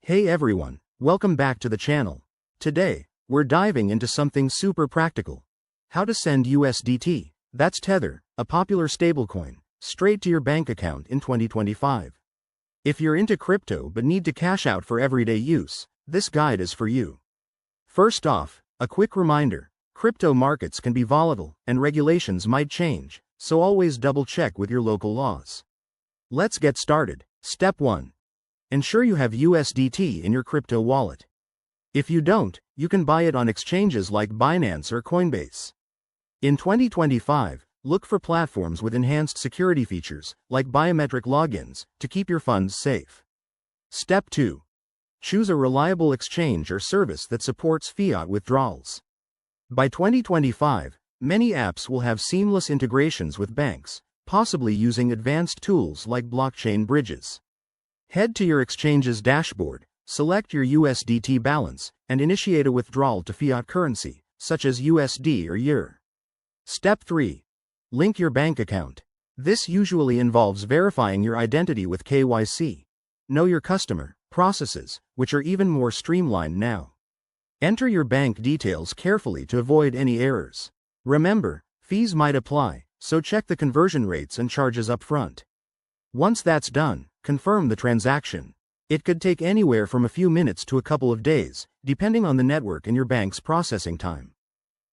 Hey everyone, welcome back to the channel. Today, we're diving into something super practical. How to send USDT, that's Tether, a popular stablecoin, straight to your bank account in 2025. If you're into crypto but need to cash out for everyday use, this guide is for you. First off, a quick reminder, crypto markets can be volatile and regulations might change, so always double check with your local laws. Let's get started. Step 1. Ensure you have USDT in your crypto wallet. If you don't, you can buy it on exchanges like Binance or Coinbase. In 2025, look for platforms with enhanced security features, like biometric logins, to keep your funds safe. Step 2. Choose a reliable exchange or service that supports fiat withdrawals. By 2025, many apps will have seamless integrations with banks, possibly using advanced tools like blockchain bridges. Head to your exchange's dashboard, select your USDT balance, and initiate a withdrawal to fiat currency, such as USD or EUR. Step 3. Link your bank account. This usually involves verifying your identity with KYC. Know your customer processes, which are even more streamlined now. Enter your bank details carefully to avoid any errors. Remember, fees might apply, so check the conversion rates and charges up front. Once that's done, confirm the transaction. It could take anywhere from a few minutes to a couple of days, depending on the network and your bank's processing time.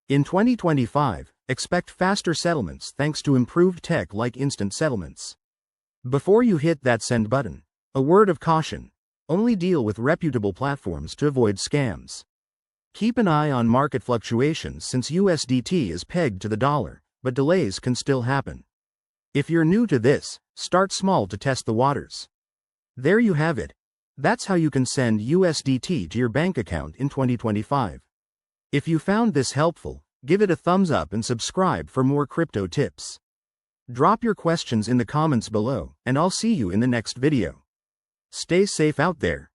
In 2025, expect faster settlements thanks to improved tech like instant settlements. Before you hit that send button, a word of caution: only deal with reputable platforms to avoid scams. Keep an eye on market fluctuations since USDT is pegged to the dollar, but delays can still happen. If you're new to this, start small to test the waters. There you have it. That's how you can send USDT to your bank account in 2025. If you found this helpful, give it a thumbs up and subscribe for more crypto tips. Drop your questions in the comments below, and I'll see you in the next video. Stay safe out there.